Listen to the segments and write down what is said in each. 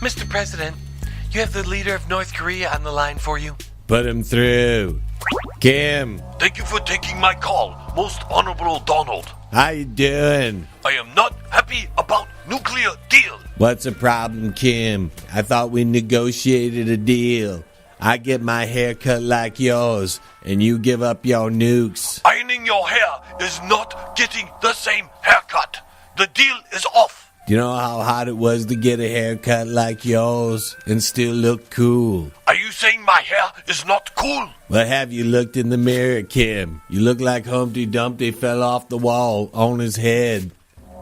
Mr. President, you have the leader of North Korea on the line for you. Put him through. Kim. Thank you for taking my call, Most Honorable Donald. How you doing? I am not happy about nuclear deal. What's the problem, Kim? I thought we negotiated a deal. I get my hair cut like yours, and you give up your nukes. Ironing your hair is not getting the same haircut. The deal is off. Do you know how hard it was to get a haircut like yours and still look cool? Are you saying my hair is not cool? Well, have you looked in the mirror, Kim? You look like Humpty Dumpty fell off the wall on his head,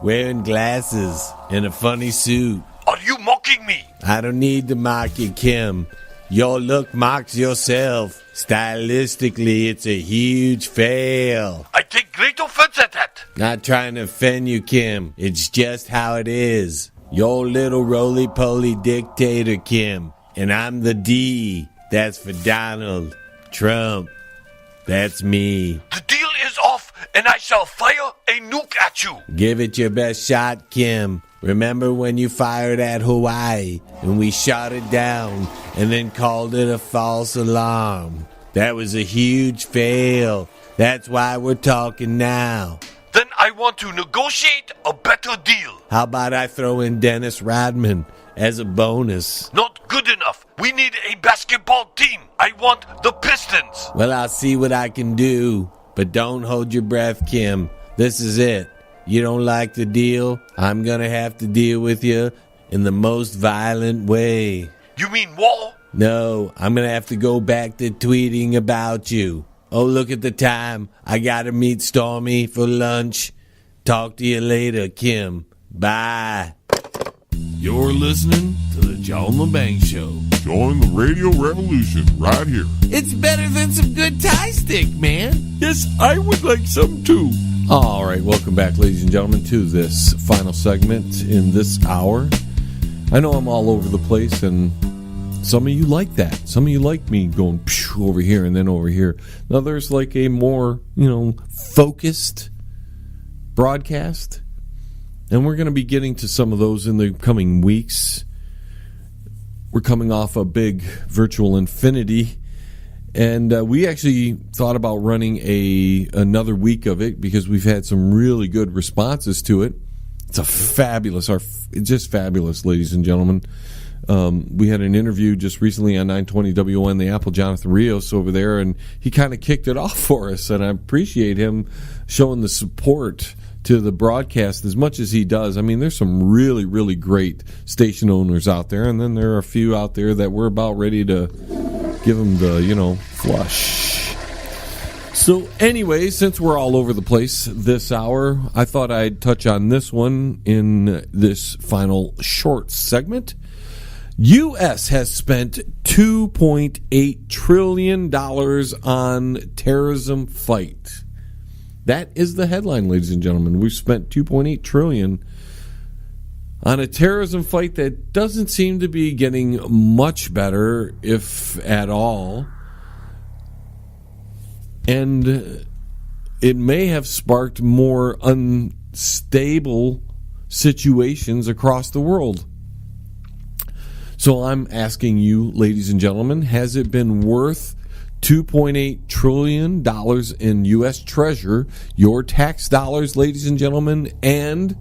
wearing glasses and a funny suit. Are you mocking me? I don't need to mock you, Kim. Your look mocks yourself. Stylistically, it's a huge fail. I take great offense at that. Not trying to offend you, Kim. It's just how it is. Your little roly-poly dictator, Kim. And I'm the D. That's for Donald Trump. That's me. The deal is off, and I shall fire a nuke at you. Give it your best shot, Kim. Remember when you fired at Hawaii and we shot it down and then called it a false alarm? That was a huge fail. That's why we're talking now. Then I want to negotiate a better deal. How about I throw in Dennis Rodman as a bonus? Not good enough. We need a basketball team. I want the Pistons. Well, I'll see what I can do. But don't hold your breath, Kim. This is it. You don't like the deal? I'm gonna have to deal with you in the most violent way. You mean war? No, I'm gonna have to go back to tweeting about you. Oh, look at the time. I gotta meet Stormy for lunch. Talk to you later, Kim. Bye. You're listening to the John LeBang Show. Join the radio revolution right here. It's better than some good Thai stick, man. Yes, I would like some too. All right, welcome back, ladies and gentlemen, to this final segment in this hour. I know I'm all over the place, and some of you like that. Some of you like me going over here and then over here. Now, there's like a more, focused broadcast, and we're going to be getting to some of those in the coming weeks. We're coming off a big virtual infinity, and we actually thought about running another week of it because we've had some really good responses to it. It's just fabulous, ladies and gentlemen. We had an interview just recently on 920 WN, the Apple, Jonathan Rios over there, and he kind of kicked it off for us, and I appreciate him showing the support to the broadcast as much as he does. I mean, there's some really, really great station owners out there, and then there are a few out there that we're about ready to give them the, flush. So anyway, since we're all over the place this hour, I thought I'd touch on this one in this final short segment. U.S. has spent $2.8 trillion on terrorism fight. That is the headline, ladies and gentlemen. We've spent $2.8 trillion on a terrorism fight that doesn't seem to be getting much better, if at all. And it may have sparked more unstable situations across the world. So I'm asking you, ladies and gentlemen, has it been worth $2.8 trillion in U.S. Treasury, your tax dollars, ladies and gentlemen, and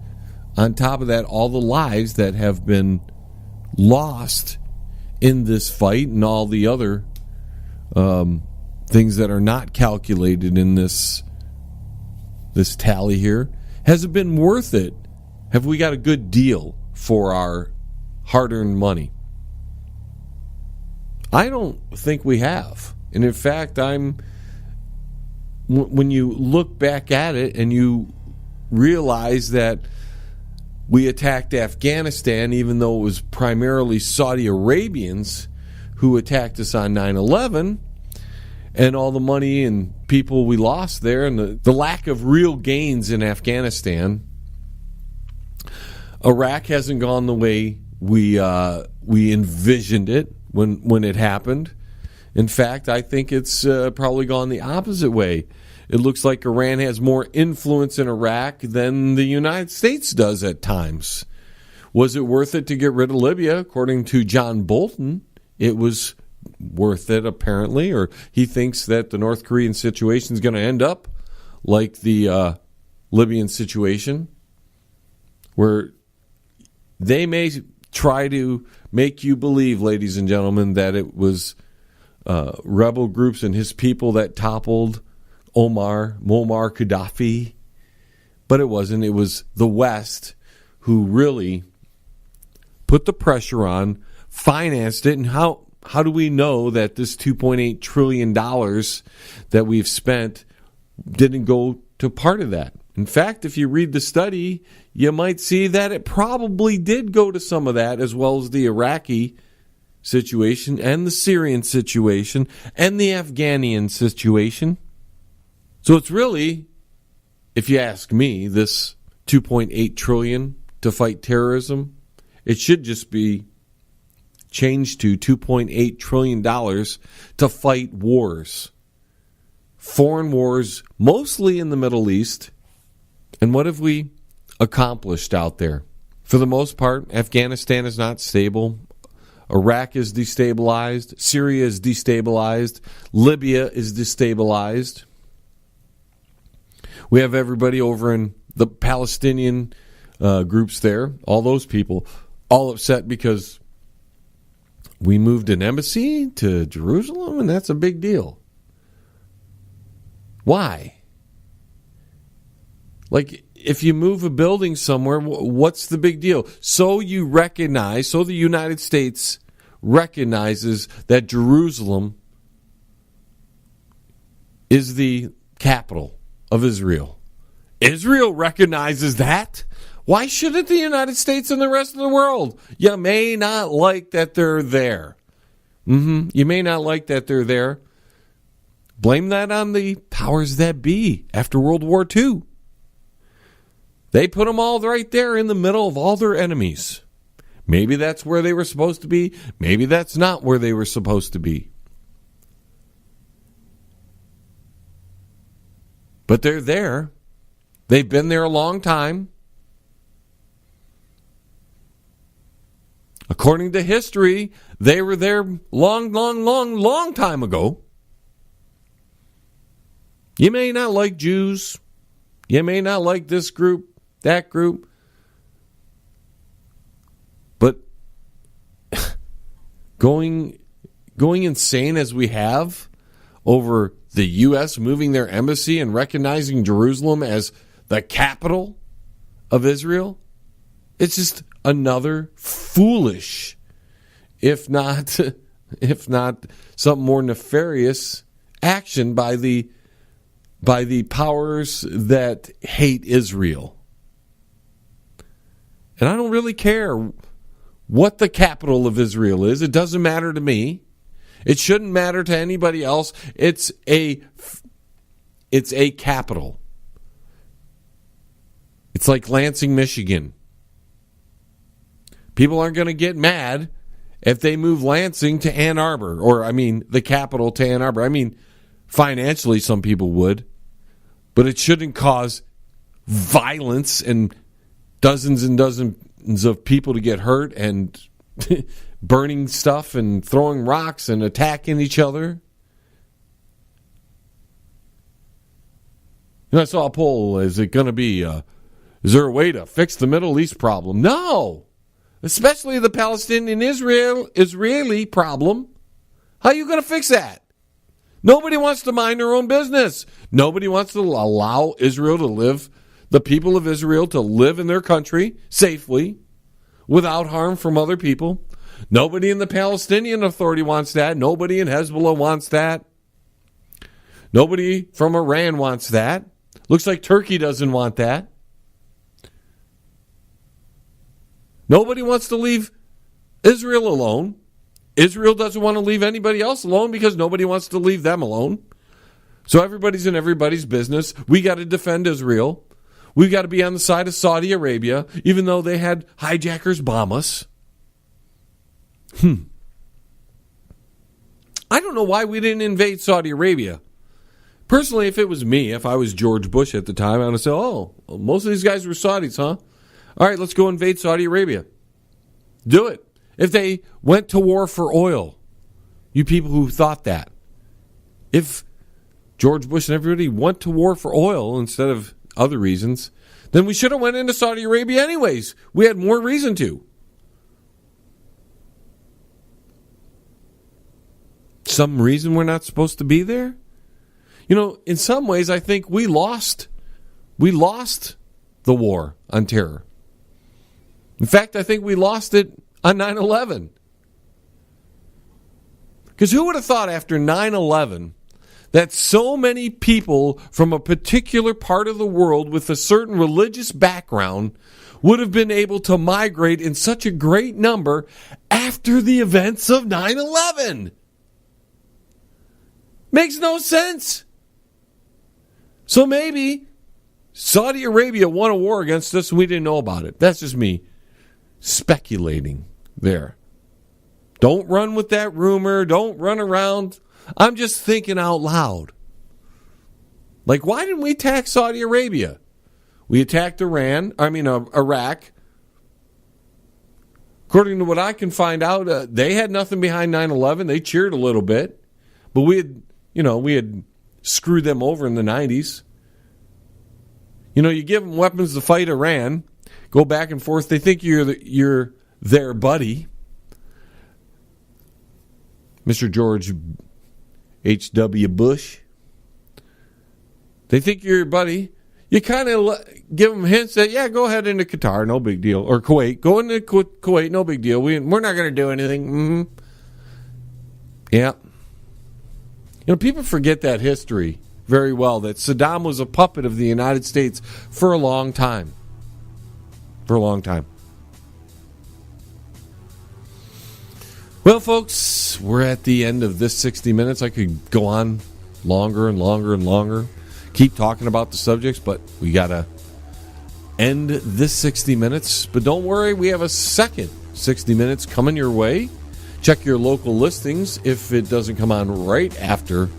on top of that, all the lives that have been lost in this fight and all the other things that are not calculated in this tally here? Has it been worth it? Have we got a good deal for our hard-earned money? I don't think we have. And in fact, when you look back at it and you realize that we attacked Afghanistan, even though it was primarily Saudi Arabians who attacked us on 9/11, and all the money and people we lost there, and the lack of real gains in Afghanistan. Iraq hasn't gone the way we envisioned it when it happened. In fact, I think it's probably gone the opposite way. It looks like Iran has more influence in Iraq than the United States does at times. Was it worth it to get rid of Libya? According to John Bolton, it was worth it, apparently, or he thinks that the North Korean situation is going to end up like the Libyan situation, where they may try to make you believe, ladies and gentlemen, that it was rebel groups and his people that toppled Muammar Gaddafi, but it wasn't. It was the West who really put the pressure on, financed it, and how do we know that this $2.8 trillion that we've spent didn't go to part of that? In fact, if you read the study, you might see that it probably did go to some of that, as well as the Iraqi situation and the Syrian situation and the Afghanian situation. So it's really, if you ask me, this $2.8 trillion to fight terrorism, it should just be changed to $2.8 trillion to fight wars. Foreign wars, mostly in the Middle East. And what have we accomplished out there? For the most part, Afghanistan is not stable. Iraq is destabilized. Syria is destabilized. Libya is destabilized. We have everybody over in the Palestinian groups there, all those people, all upset because we moved an embassy to Jerusalem, and that's a big deal. Why? Like, if you move a building somewhere, what's the big deal? So the United States recognizes that Jerusalem is the capital of Israel. Israel recognizes that. Why shouldn't the United States and the rest of the world? You may not like that they're there. You may not like that they're there. Blame that on the powers that be after World War II. They put them all right there in the middle of all their enemies. Maybe that's where they were supposed to be. Maybe that's not where they were supposed to be. But they're there. They've been there a long time. According to history, they were there long time ago. You may not like Jews. You may not like this group, that group. But going insane as we have over the U.S. moving their embassy and recognizing Jerusalem as the capital of Israel, it's just another foolish, if not something more nefarious action by the powers that hate Israel. And I don't really care what the capital of Israel is. It doesn't matter to me. It shouldn't matter to anybody else. It's a capital. It's like Lansing, Michigan. People aren't going to get mad if they move Lansing to Ann Arbor, the capital to Ann Arbor. Financially, some people would, but it shouldn't cause violence and dozens and dozens of people to get hurt and burning stuff and throwing rocks and attacking each other. I saw a poll. Is it going to be, is there a way to fix the Middle East problem? No. Especially the Palestinian-Israeli problem. How are you going to fix that? Nobody wants to mind their own business. Nobody wants to allow Israel to live, the people of Israel to live in their country safely without harm from other people. Nobody in the Palestinian Authority wants that. Nobody in Hezbollah wants that. Nobody from Iran wants that. Looks like Turkey doesn't want that. Nobody wants to leave Israel alone. Israel doesn't want to leave anybody else alone because nobody wants to leave them alone. So everybody's in everybody's business. We got to defend Israel. We've got to be on the side of Saudi Arabia, even though they had hijackers bomb us. I don't know why we didn't invade Saudi Arabia. Personally, if it was me, if I was George Bush at the time, I would say, most of these guys were Saudis, huh? All right, let's go invade Saudi Arabia. Do it. If they went to war for oil, you people who thought that. If George Bush and everybody went to war for oil instead of other reasons, then we should have went into Saudi Arabia anyways. We had more reason to. Some reason we're not supposed to be there? You know, in some ways, I think we lost the war on terror. In fact, I think we lost it on 9/11. Because who would have thought after 9/11 that so many people from a particular part of the world with a certain religious background would have been able to migrate in such a great number after the events of 9/11? Makes no sense. So maybe Saudi Arabia won a war against us and we didn't know about it. That's just me speculating there. Don't run with that rumor. Don't run around. I'm just thinking out loud. Like, why didn't we attack Saudi Arabia? We attacked Iraq. According to what I can find out, they had nothing behind 9/11. They cheered a little bit. But we had screwed them over in the 90s. You know, you give them weapons to fight Iran, go back and forth. They think you're their buddy. Mr. George H.W. Bush. They think you're your buddy. You kind of give them hints that, yeah, go ahead into Qatar, no big deal. Or Kuwait. Go into Kuwait, no big deal. We're not going to do anything. Mm-hmm. Yeah. You know, people forget that history very well, that Saddam was a puppet of the United States for a long time. For a long time. Well, folks, we're at the end of this 60 minutes. I could go on longer and longer and longer, keep talking about the subjects, but we got to end this 60 minutes. But don't worry, we have a second 60 minutes coming your way. Check your local listings if it doesn't come on right after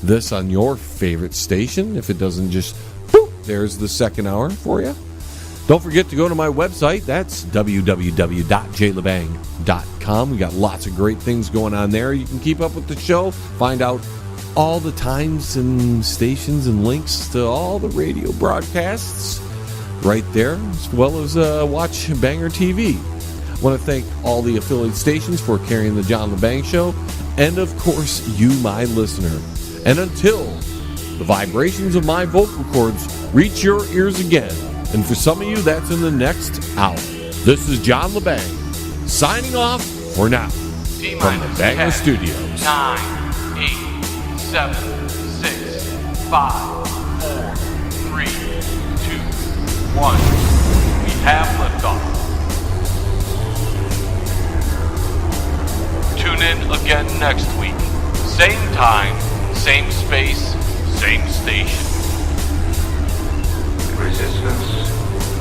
this on your favorite station. If it doesn't, just boop, there's the second hour for you. Don't forget to go to my website. That's www.jlebang.com. We got lots of great things going on there. You can keep up with the show, find out all the times and stations and links to all the radio broadcasts right there, as well as watch Banger TV. I want to thank all the affiliate stations for carrying the John LeBang Show, and of course, you, my listener. And until the vibrations of my vocal cords reach your ears again, and for some of you, that's in the next hour. This is John LeBang, signing off for now from the Banger Studios. 9, 8, 7, 6, 5, 4, 3, 2, 1. We have liftoff. Tune in again next week. Same time, same space, same station. Resistance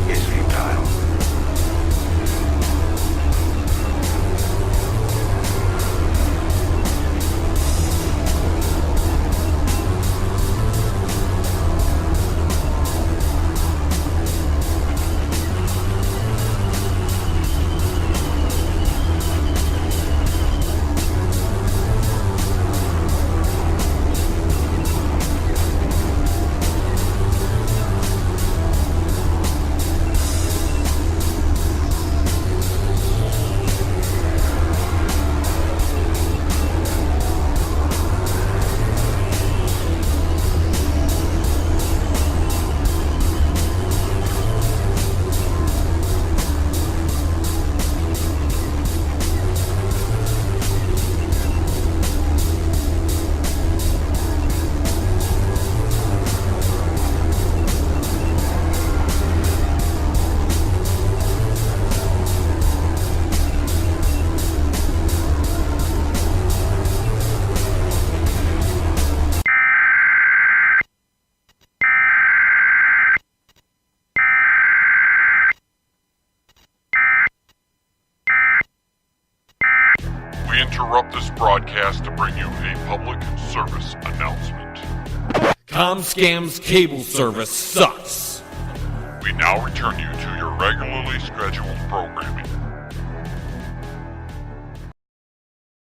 is futile. We interrupt this broadcast to bring you a public service announcement. ComScam's cable service sucks. We now return you to your regularly scheduled programming.